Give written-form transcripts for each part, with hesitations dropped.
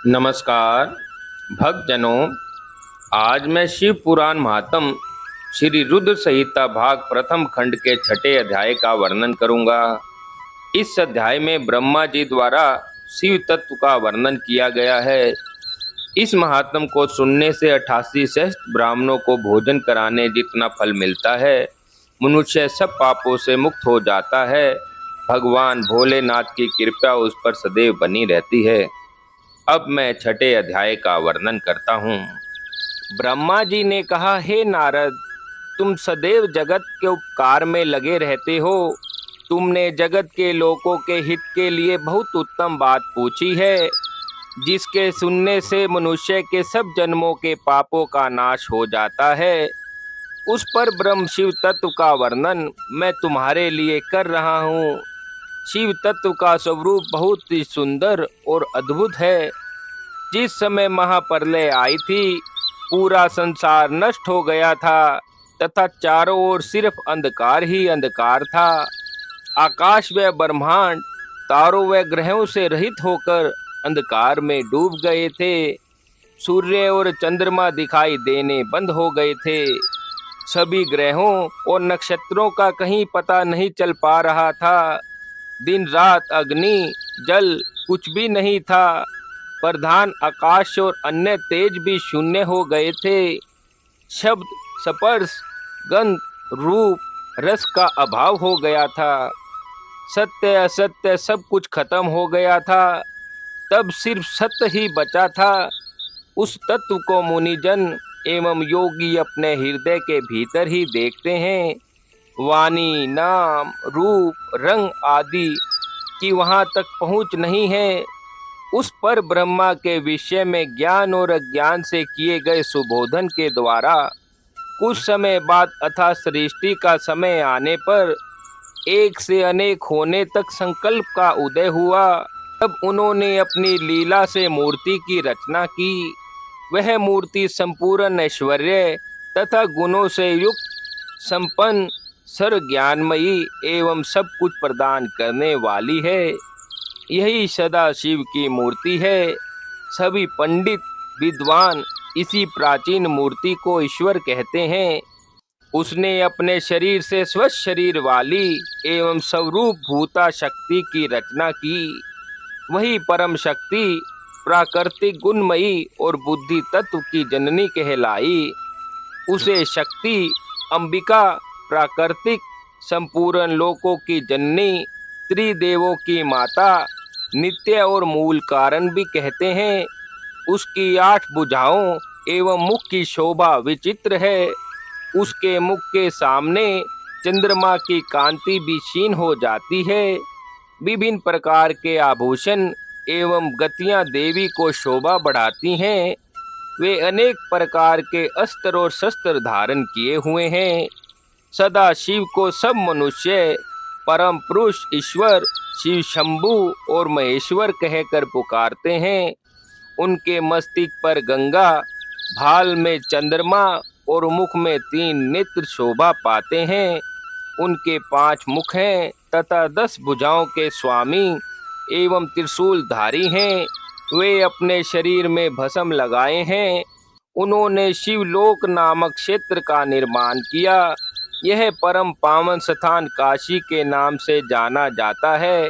नमस्कार भक्तजनों। आज मैं शिव पुराण महात्म श्री रुद्र संहिता भाग प्रथम खंड के छठे अध्याय का वर्णन करूंगा। इस अध्याय में ब्रह्मा जी द्वारा शिव तत्व का वर्णन किया गया है। इस महात्म को सुनने से 88 श्रेष्ठ ब्राह्मणों को भोजन कराने जितना फल मिलता है। मनुष्य सब पापों से मुक्त हो जाता है। भगवान भोलेनाथ की कृपा उस पर सदैव बनी रहती है। अब मैं छठे अध्याय का वर्णन करता हूँ। ब्रह्मा जी ने कहा, हे नारद, तुम सदैव जगत के उपकार में लगे रहते हो। तुमने जगत के लोगों के हित के लिए बहुत उत्तम बात पूछी है, जिसके सुनने से मनुष्य के सब जन्मों के पापों का नाश हो जाता है। उस पर ब्रह्म शिव तत्व का वर्णन मैं तुम्हारे लिए कर रहा हूँ। शिव तत्व का स्वरूप बहुत ही सुंदर और अद्भुत है। जिस समय महाप्रलय आई थी, पूरा संसार नष्ट हो गया था तथा चारों ओर सिर्फ अंधकार ही अंधकार था। आकाश व ब्रह्मांड तारों व ग्रहों से रहित होकर अंधकार में डूब गए थे। सूर्य और चंद्रमा दिखाई देने बंद हो गए थे। सभी ग्रहों और नक्षत्रों का कहीं पता नहीं चल पा रहा था। दिन रात अग्नि जल कुछ भी नहीं था। प्रधान आकाश और अन्य तेज भी शून्य हो गए थे। शब्द, स्पर्श, गंध, रूप, रस का अभाव हो गया था। सत्य असत्य सब कुछ खत्म हो गया था। तब सिर्फ सत्य ही बचा था। उस तत्व को मुनिजन एवं योगी अपने हृदय के भीतर ही देखते हैं। वाणी, नाम, रूप, रंग आदि की वहां तक पहुंच नहीं है। उस पर ब्रह्मा के विषय में ज्ञान और अज्ञान से किए गए सुबोधन के द्वारा कुछ समय बाद अर्थात सृष्टि का समय आने पर एक से अनेक होने तक संकल्प का उदय हुआ। तब उन्होंने अपनी लीला से मूर्ति की रचना की। वह मूर्ति संपूर्ण ऐश्वर्य तथा गुणों से युक्त, संपन्न, सर्वज्ञानमयी एवं सब कुछ प्रदान करने वाली है। यही सदा शिव की मूर्ति है। सभी पंडित विद्वान इसी प्राचीन मूर्ति को ईश्वर कहते हैं। उसने अपने शरीर से स्वच्छ शरीर वाली एवं स्वरूप भूता शक्ति की रचना की। वही परम शक्ति प्राकृतिक गुणमयी और बुद्धि तत्व की जननी कहलाई। उसे शक्ति, अंबिका, प्राकृतिक, संपूर्ण लोकों की जननी, त्रिदेवों की माता, नित्य और मूल कारण भी कहते हैं। उसकी 8 भुजाओं एवं मुख की शोभा विचित्र है। उसके मुख के सामने चंद्रमा की कांति भी क्षीण हो जाती है। विभिन्न प्रकार के आभूषण एवं गतियां देवी को शोभा बढ़ाती हैं। वे अनेक प्रकार के अस्त्र और शस्त्र धारण किए हुए हैं। सदा शिव को सब मनुष्य परम पुरुष ईश्वर शिव शंभु और महेश्वर कहकर पुकारते हैं। उनके मस्तिष्क पर गंगा, भाल में चंद्रमा और मुख में 3 नेत्र शोभा पाते हैं। उनके 5 मुख हैं तथा 10 भुजाओं के स्वामी एवं त्रिशूलधारी हैं। वे अपने शरीर में भस्म लगाए हैं। उन्होंने शिवलोक नामक क्षेत्र का निर्माण किया। यह परम पावन स्थान काशी के नाम से जाना जाता है।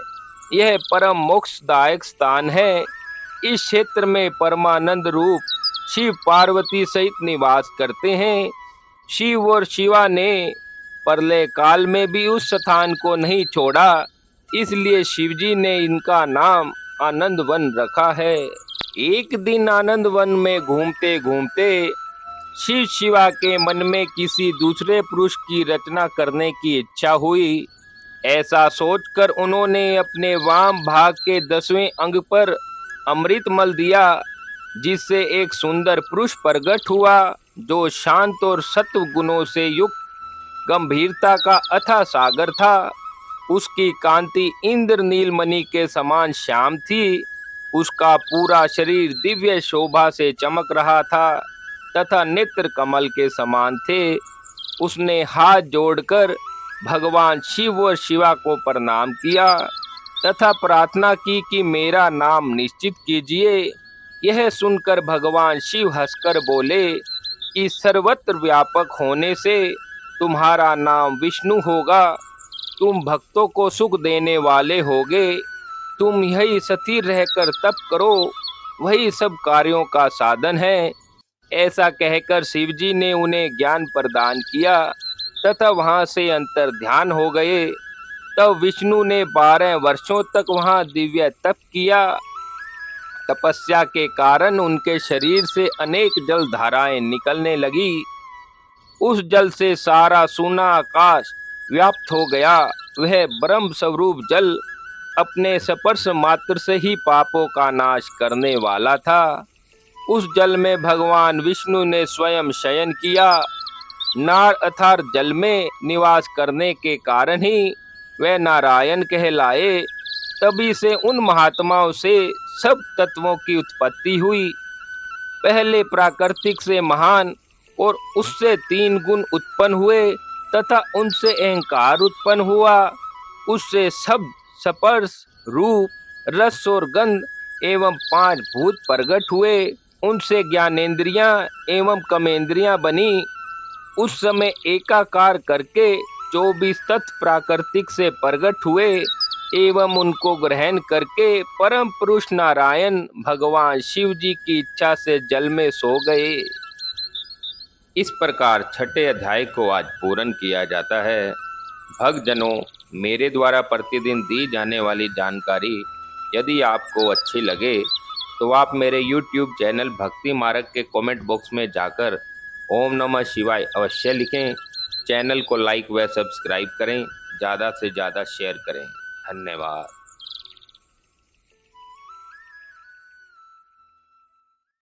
यह परम मोक्षदायक स्थान है। इस क्षेत्र में परमानंद रूप शिव पार्वती सहित निवास करते हैं। शिव और शिवा ने प्रलय काल में भी उस स्थान को नहीं छोड़ा, इसलिए शिवजी ने इनका नाम आनंद वन रखा है। एक दिन आनंद वन में घूमते घूमते शिव शिवा के मन में किसी दूसरे पुरुष की रचना करने की इच्छा हुई। ऐसा सोचकर उन्होंने अपने वाम भाग के 10वें अंग पर अमृत मल दिया, जिससे एक सुंदर पुरुष प्रकट हुआ, जो शांत और सत्व गुणों से युक्त गंभीरता का अथाह सागर था। उसकी कांति इंद्र नीलमणि के समान श्याम थी। उसका पूरा शरीर दिव्य शोभा से चमक रहा था तथा नेत्र कमल के समान थे। उसने हाथ जोड़कर भगवान शिव और शिवा को प्रणाम किया तथा प्रार्थना की कि मेरा नाम निश्चित कीजिए। यह सुनकर भगवान शिव हंसकर बोले कि सर्वत्र व्यापक होने से तुम्हारा नाम विष्णु होगा। तुम भक्तों को सुख देने वाले होगे। तुम यही स्थिर रहकर तप करो, वही सब कार्यों का साधन है। ऐसा कहकर शिवजी ने उन्हें ज्ञान प्रदान किया तथा वहां से अंतर ध्यान हो गए। तब विष्णु ने 12 वर्षों तक वहां दिव्य तप किया। तपस्या के कारण उनके शरीर से अनेक जल धाराएं निकलने लगी। उस जल से सारा सूना आकाश व्याप्त हो गया। वह ब्रह्म स्वरूप जल अपने स्पर्श मात्र से ही पापों का नाश करने वाला था। उस जल में भगवान विष्णु ने स्वयं शयन किया। नार अर्थात जल में निवास करने के कारण ही वे नारायण कहलाए। तभी से उन महात्माओं से सब तत्वों की उत्पत्ति हुई। पहले प्राकृतिक से महान और उससे 3 गुण उत्पन्न हुए तथा उनसे अहंकार उत्पन्न हुआ। उससे शब्द, स्पर्श, रूप, रस और गंध एवं 5 भूत प्रकट हुए। उनसे ज्ञानेंद्रियां एवं कर्मेंद्रियां बनी। उस समय एकाकार करके 24 तत्व प्राकृतिक से प्रकट हुए एवं उनको ग्रहण करके परम पुरुष नारायण भगवान शिव जी की इच्छा से जल में सो गए। इस प्रकार छठे अध्याय को आज पूर्ण किया जाता है। भक्तजनों, मेरे द्वारा प्रतिदिन दी जाने वाली जानकारी यदि आपको अच्छी लगे तो आप मेरे YouTube चैनल भक्ति मार्ग के कमेंट बॉक्स में जाकर ओम नमः शिवाय अवश्य लिखें। चैनल को लाइक व सब्सक्राइब करें, ज़्यादा से ज़्यादा शेयर करें। धन्यवाद।